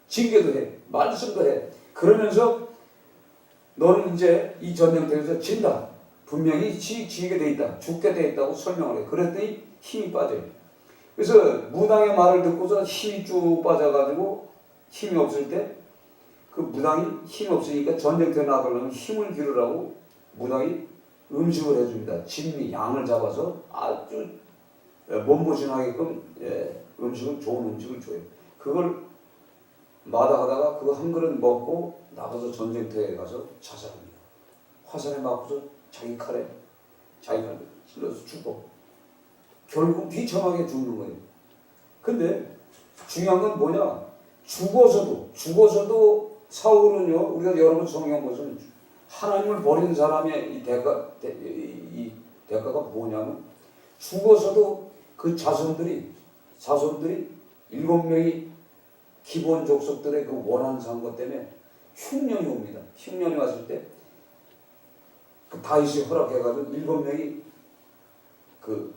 징계도 해. 말씀도 해. 그러면서 너는 이제 이 전쟁터에서 진다. 분명히 지게 돼 있다. 죽게 돼 있다고 설명을 해. 그랬더니 힘이 빠져요. 그래서 무당의 말을 듣고서 힘이 쭉 빠져가지고 힘이 없을 때 그 무당이 힘이 없으니까 전쟁터에 나가려면 힘을 기르라고 무당이 음식을 해줍니다. 진미, 양을 잡아서 아주 몸보신하게끔 좋은 음식을 줘요. 그걸 마다하다가 그거 한 그릇 먹고 나가서 전쟁터에 가서 자살합니다. 화살에 맞고서 자기 칼에 찔러서 죽고 결국 비참하게 죽는 거예요. 근데 중요한 건 뭐냐? 죽어서도 사울은요, 우리가 여러분 성경 보시면 하나님을 버린 사람의 이 대가가 뭐냐면 죽어서도 그 자손들이 7명이 기본 족속들의 그 원한 산 것 때문에 흉년이 옵니다. 흉년이 왔을 때 그 다윗이 허락해가지고 7명이 그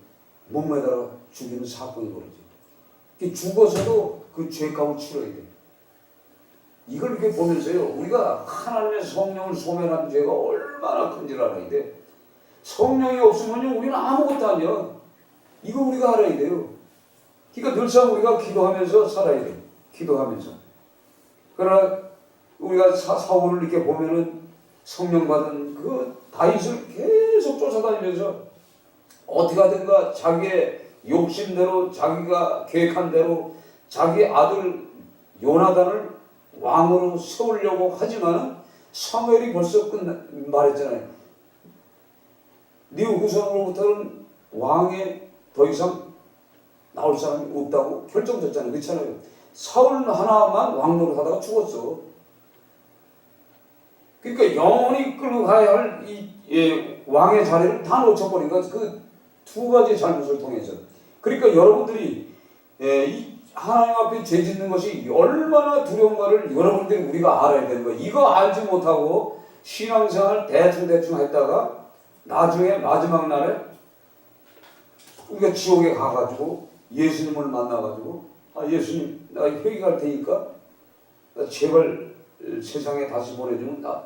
몸매다가 죽이는 사건이 벌어져요. 죽어서도 그 죄값을 치러야 돼요. 이걸 이렇게 보면서요, 우리가 하나님의 성령을 소멸한 죄가 얼마나 큰지를 알아야 돼. 성령이 없으면요, 우리는 아무것도 아니야. 이거 우리가 알아야 돼요. 그러니까 늘상 우리가 기도하면서 살아야 돼요. 기도하면서. 그러나 우리가 사울을 이렇게 보면은 성령 받은 그 다윗을 계속 쫓아다니면서 어떻게 하든가 자기의 욕심대로 자기가 계획한 대로 자기 아들 요나단을 왕으로 세우려고 하지만 사무엘이 벌써 말했잖아요. 네 후손으로부터는 왕에 더 이상 나올 사람이 없다고 결정졌잖아요. 그렇잖아요. 사울 하나만 왕노릇 하다가 죽었어. 그러니까 영원히 끌고 가야 할 왕의 자리를 다 놓쳐버린 거야. 그 두 가지 잘못을 통해서. 그러니까 여러분들이 이 하나님 앞에 죄 짓는 것이 얼마나 두려운가를 여러분들이 우리가 알아야 되는 거예요. 이거 알지 못하고 신앙생활 대충 했다가 나중에 마지막 날에 우리가 지옥에 가가지고 예수님을 만나가지고 예수님 나 회개할 테니까 나 제발 세상에 다시 보내주면 나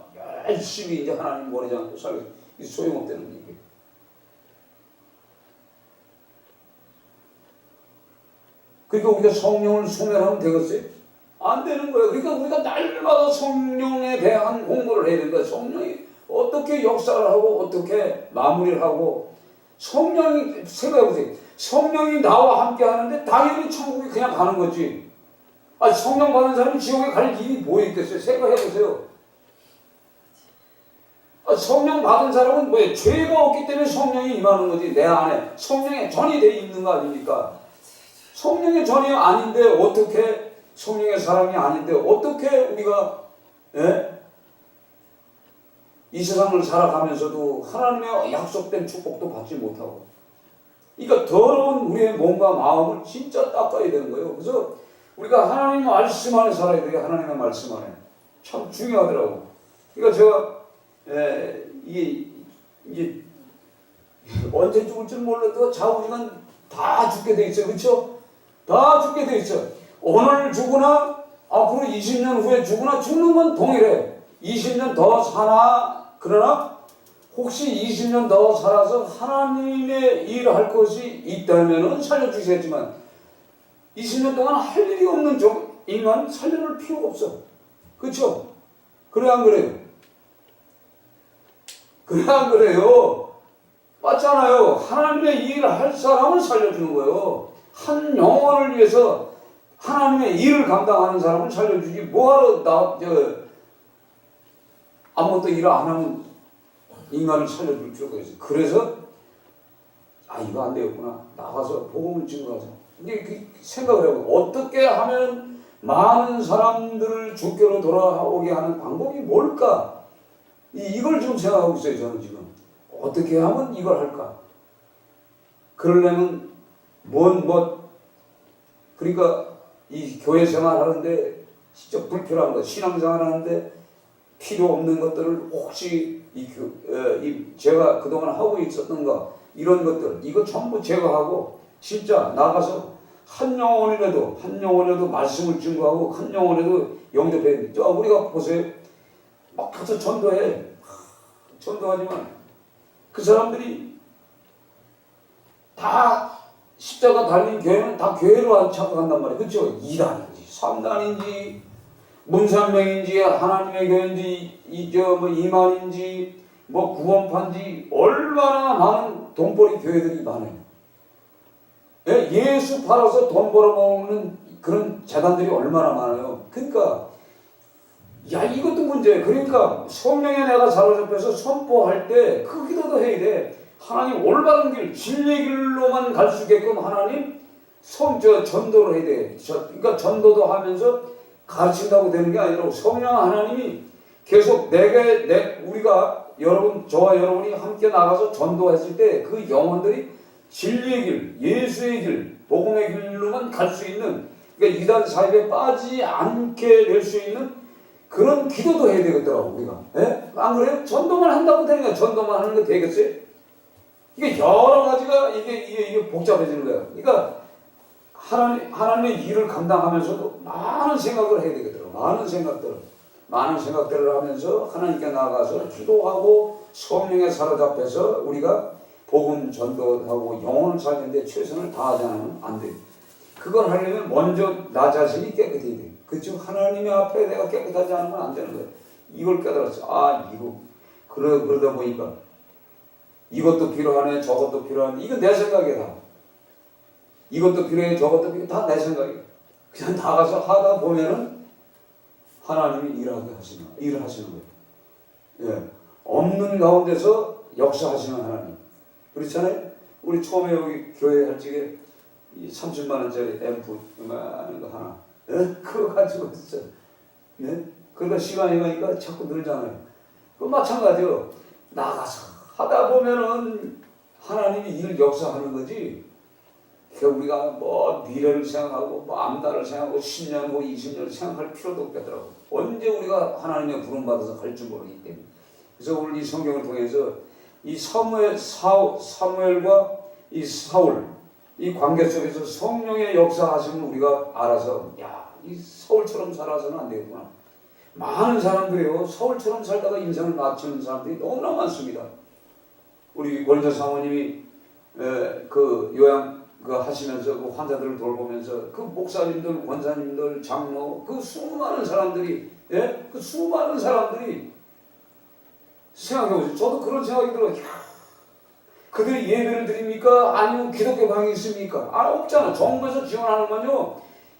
열심히 이제 하나님 보내지 않고 살겠어. 이 소용없다는 얘기예요. 그러니까 우리가 성령을 소멸하면 되겠어요? 안 되는 거예요. 그러니까 우리가 날마다 성령에 대한 공부를 해야 된다. 성령이 어떻게 역사를 하고 어떻게 마무리를 하고 성령이 생각해보세요. 성령이 나와 함께 하는데 당연히 천국에 그냥 가는 거지. 아, 성령 받은 사람이 지옥에 갈 일이 뭐 있겠어요? 생각해보세요. 아, 성령 받은 사람은 뭐예요? 죄가 없기 때문에 성령이 임하는 거지. 내 안에 성령의 전이 돼 있는 거 아닙니까? 성령의 전이 아닌데 어떻게 성령의 사람이 아닌데 어떻게 우리가 이 세상을 살아가면서도 하나님의 약속된 축복도 받지 못하고, 그러니까 더러운 우리의 몸과 마음을 진짜 닦아야 되는 거예요. 그래서 우리가 하나님의 말씀 안에 살아야 돼요. 하나님의 말씀 안에 참 중요하더라고. 그러니까 제가 이게 언제 죽을 줄 몰라도 좌우지간 다 죽게 돼 있어요. 그렇죠? 다 죽게 돼 있어요. 오늘 죽으나 앞으로 20년 후에 죽으나 죽는 건 동일해. 20년 더 사나 그러나 혹시 20년 더 살아서 하나님의 일을 할 것이 있다면 살려주시겠지만 20년 동안 할 일이 없는 인간 살려놓을 필요가 없어. 그렇죠? 그래 안 그래요? 그래 안 그래요? 맞잖아요. 하나님의 일을 할 사람을 살려주는 거예요. 한 영혼을 위해서 하나님의 일을 감당하는 사람을 살려주지 뭐하러 아무것도 일을 안 하면 인간을 살려줄 필요가 있어요. 그래서 이거 안 되겠구나. 나가서 복음을 증거하자. 이게 생각을 해보고 어떻게 하면 많은 사람들을 주께로 돌아오게 하는 방법이 뭘까? 이걸 지금 생각하고 있어요. 저는 지금 어떻게 하면 이걸 할까? 그러려면 그러니까 이 교회 생활하는데 진짜 불필요한 거, 신앙생활 하는데 필요 없는 것들을 혹시 제가 그동안 하고 있었던 거 이런 것들 이거 전부 제거하고 진짜 나가서 한 영혼이라도 말씀을 증거하고 한 영혼이라도 영접해야 돼. 우리가 보세요. 막 가서 전도하지만 그 사람들이 다 십자가 달린 교회는 다 교회로 착각한단 말이에요. 그렇죠? 2단인지 3단인지 문산명인지 하나님의 교회인지 이만인지 구원파인지 얼마나 많은 돈벌이 교회들이 많아요. 예수 팔아서 돈 벌어먹는 그런 재단들이 얼마나 많아요. 그러니까 이것도 문제예요. 그러니까 성령에 내가 사로잡혀서 선포할 때 그 기도도 해야 돼. 하나님 올바른 길, 진리의 길로만 갈 수 있게끔 하나님 전도를 해야 돼. 그러니까 전도도 하면서 가르친다고 되는 게 아니라 성령 하나님이 계속 우리가 저와 여러분이 함께 나가서 전도했을 때 그 영혼들이 진리의 길, 예수의 길, 복음의 길로만 갈 수 있는, 그러니까 이단 사입에 빠지지 않게 될 수 있는 그런 기도도 해야 되겠더라고 우리가. 안 그래요? 전도만 한다고 되는 거야. 전도만 하는 거 되겠어요? 이게 여러 가지가 이게 복잡해지는 거예요. 그러니까 하나님의 일을 감당하면서도 많은 생각을 해야 되겠더라고. 많은 생각들을 하면서 하나님께 나가서 기도하고 성령에 사로잡혀서 우리가 복음 전도하고 영혼을 살리는데 최선을 다하지 않으면 안 돼요. 그걸 하려면 먼저 나 자신이 깨끗해야 돼요. 그렇죠? 하나님의 앞에 내가 깨끗하지 않으면 안 되는 거예요. 이걸 깨달았어. 그러다 보니까 이것도 필요하네, 저것도 필요하네. 이건 내 생각이야 다. 이것도 필요해, 저것도 필요해. 다 내 생각이야. 그냥 나가서 하다 보면은 하나님이 일을 하시는 거예요. 없는 가운데서 역사하시는 하나님. 그렇잖아요? 우리 처음에 여기 교회 할 적에 이 30만 원짜리 앰프 이만한 거 하나, 그거 가지고 있어요. 그러니까 시간이 가니까 자꾸 늘잖아요. 그 마찬가지요. 나가서 하다 보면은 하나님이 일 역사하는 거지. 우리가 미래를 생각하고 앞날을 생각하고 10년 후 20년을 생각할 필요도 없겠더라고. 언제 우리가 하나님의 부름 받아서 갈 줄 모르기 때문에. 그래서 오늘 이 성경을 통해서 이 사무엘과 이 사울 이 관계 속에서 성령의 역사하심을 우리가 알아서 이 사울처럼 살아서는 안 되겠구나. 많은 사람들이요 사울처럼 살다가 인생을 마치는 사람들이 너무나 많습니다. 우리 권자 사모님이 그 하시면서 그 환자들을 돌보면서 그 목사님들, 권사님들, 장로, 그 수많은 사람들이, 예? 그 수많은 사람들이 생각해보세요. 저도 그런 생각이 들어요. 야, 그들이 예배를 드립니까? 아니면 기독교 방이 있습니까? 없잖아. 정부에서 지원하는 건요,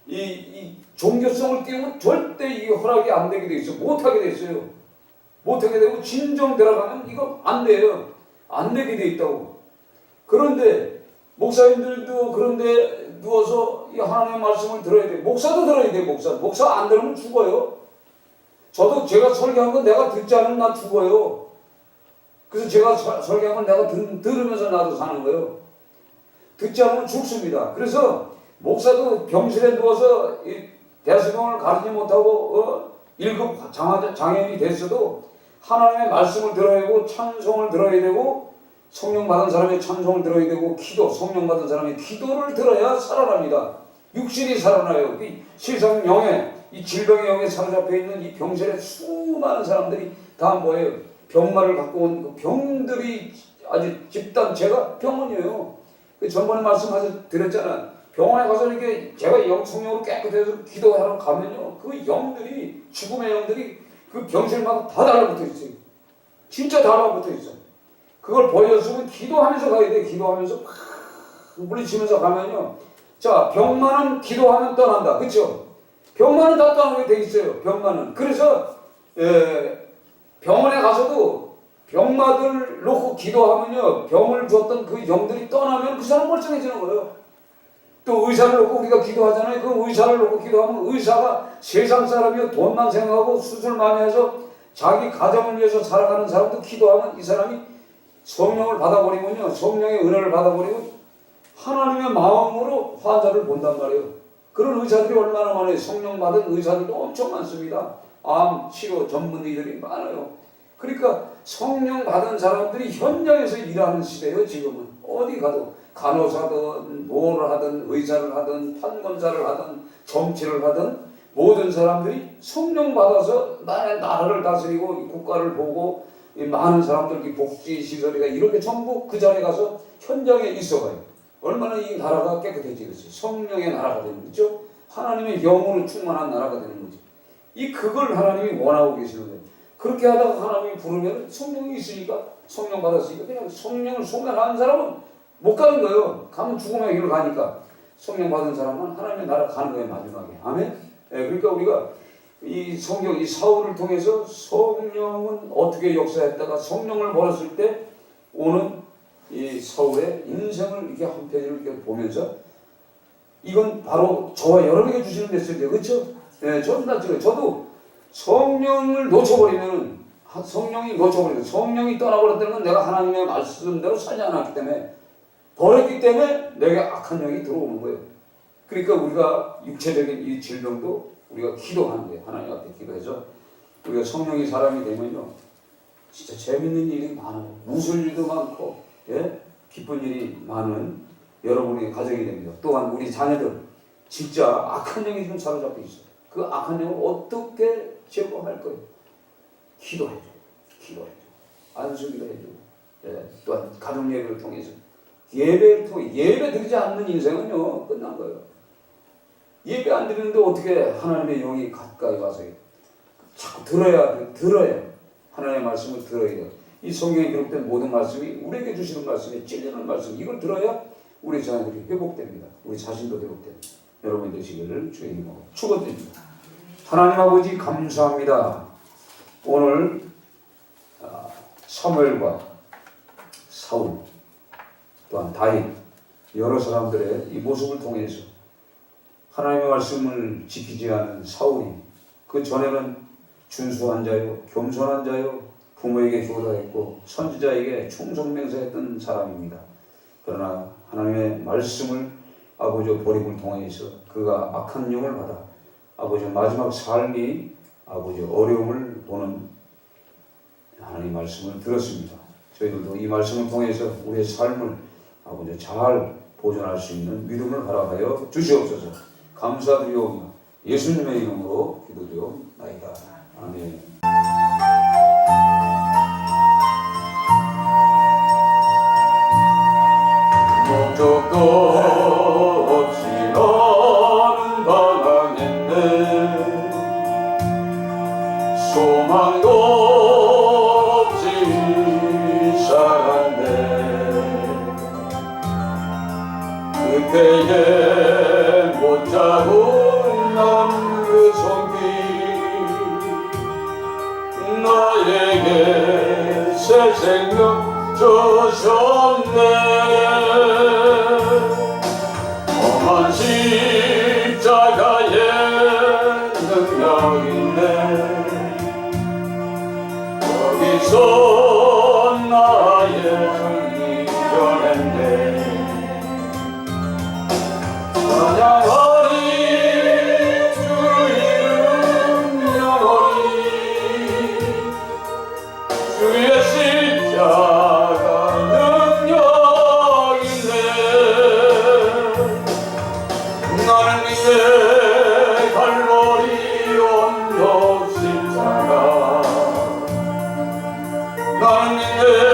이 종교성을 띄우면 절대 이 허락이 안 되게 돼 있어요. 못하게 돼 있어요. 못하게 되고, 진정 들어가면 이거 안 돼요. 안 되게 돼 있다고. 그런데, 목사님들도 그런데 누워서 이 하나님의 말씀을 들어야 돼. 목사도 들어야 돼, 목사 안 들으면 죽어요. 저도 제가 설교한 건 내가 듣지 않으면 난 죽어요. 그래서 제가 설교한 건 내가 들으면서 나도 사는 거예요. 듣지 않으면 죽습니다. 그래서 목사도 병실에 누워서 대수병을 가르치지 못하고 1급 장애인이 됐어도 하나님의 말씀을 들어야 되고 찬송을 들어야 되고 성령 받은 사람의 찬송을 들어야 되고 성령 받은 사람의 기도를 들어야 살아납니다. 육신이 살아나요. 세상 영에 이 질병의 영에 사로잡혀 있는 이 병실에 수많은 사람들이 다 뭐예요? 병마를 갖고 온 그 병들이 아주 집단체가 병원이에요. 전번에 드렸잖아. 병원에 가서 이렇게 제가 성령으로 깨끗해서 기도하러 가면요, 그 영들이, 죽음의 영들이 그 병실마다 다 달라붙어 있어요. 진짜 달라붙어 있어. 그걸 보여주면 기도하면서 가야 돼. 기도하면서 막 물리치면서 가면요. 자, 병만은 기도하면 떠난다. 그렇죠? 병만은 다 떠나게 돼 있어요. 병만은. 그래서 병원에 가서도 병마들 놓고 기도하면요, 병을 줬던 그 영들이 떠나면 그 사람 멀쩡해지는 거예요. 또 의사를 놓고 우리가 기도하잖아요. 그 의사를 놓고 기도하면 의사가 세상 사람이요, 돈만 생각하고 수술 많이 해서 자기 가정을 위해서 살아가는 사람도 기도하면 이 사람이 성령을 받아버리면요, 성령의 은혜를 받아버리면 하나님의 마음으로 환자를 본단 말이에요. 그런 의사들이 얼마나 많아요. 성령 받은 의사들도 엄청 많습니다. 암 치료 전문의들이 많아요. 그러니까 성령 받은 사람들이 현장에서 일하는 시대예요. 지금은 어디 가도 간호사든 뭐를 하든 의사를 하든 판검사를 하든 정치를 하든 모든 사람들이 성령 받아서 나라를 다스리고 국가를 보고 많은 사람들 복지시설이가 이렇게 전부 그 자리에 가서 현장에 있어봐요. 얼마나 이 나라가 깨끗해지겠어요. 성령의 나라가 되는 거죠. 하나님의 영으로 충만한 나라가 되는 거죠. 그걸 하나님이 원하고 계시는 거예요. 그렇게 하다가 하나님이 부르면 성령이 있으니까, 성령 받았으니까 그냥 성령을 소멸하는 사람은 못 가는 거예요. 가면 죽음의 길을 가니까. 성령 받은 사람은 하나님의 나라 가는 거예요, 마지막에. 아멘? 그러니까 우리가 이 성경, 이 사울을 통해서 성령은 어떻게 역사했다가 성령을 버렸을 때 오는 이 사울의 인생을 이렇게 한 페이지를 이렇게 보면서 이건 바로 저와 여러분에게 주시는 메시지예요. 그렇죠? 저도 다 찍어요. 저도 성령을 놓쳐버리면 성령이 떠나버렸다는 건 내가 하나님의 말씀대로 살지 않았기 때문에 버렸기 때문에 내게 악한 영이 들어오는 거예요. 그러니까 우리가 육체적인 이 질병도 우리가 기도하는 거예요. 하나님 앞에 기도해서 우리가 성령이 사람이 되면요, 진짜 재밌는 일이 많아요. 웃을 일도 많고, 기쁜 일이 많은 여러분의 가정이 됩니다. 또한 우리 자녀들 진짜 악한 영이 지금 사로잡혀 있어요. 그 악한 영을 어떻게 제거할 거예요? 기도해줘요. 안수기도 해주고, 또한 가정 예배를 통해서 예배를 통해 예배 드리지 않는 인생은요 끝난 거예요. 예배 안 드리는데 어떻게 하나님의 영이 가까이 와서 자꾸 들어야 하나님의 말씀을 들어야 돼요. 이 성경에 기록된 모든 말씀이 우리에게 주시는 말씀이 찔리는 말씀, 이걸 들어야 우리 자녀들이 회복됩니다. 우리 자신도 회복됩니다. 여러분 되시기를 주의 이름으로 축원드립니다. 하나님 아버지 감사합니다. 오늘 사무엘과 사울 또한 다윗 여러 사람들의 이 모습을 통해서 하나님의 말씀을 지키지 않은 사울이 그 전에는 준수한 자요, 겸손한 자요, 부모에게 교도했고 선지자에게 충성맹세했던 사람입니다. 그러나 하나님의 말씀을 아버지 버림을 통해서 그가 악한 영을 받아 아버지 마지막 삶이 아버지 어려움을 보는 하나님의 말씀을 들었습니다. 저희들도 이 말씀을 통해서 우리의 삶을 아버지 잘 보존할 수 있는 믿음을 허락하여 주시옵소서. 감사드리오며 예수님의 이름으로 기도드리옵나이다. 아멘. 목적도 소망도 없이 살았네. 그때에 못 자고 난 그 손길 나에게 새 생명 주셨네. 험한 십자가에 능력 있네. 거기서 나의 승리 변했네. 찬양하리 주 이름 영원히. 주의 십자가 능력 있네. 나는 믿네. 갈보리 언덕 십자가 나는 믿네.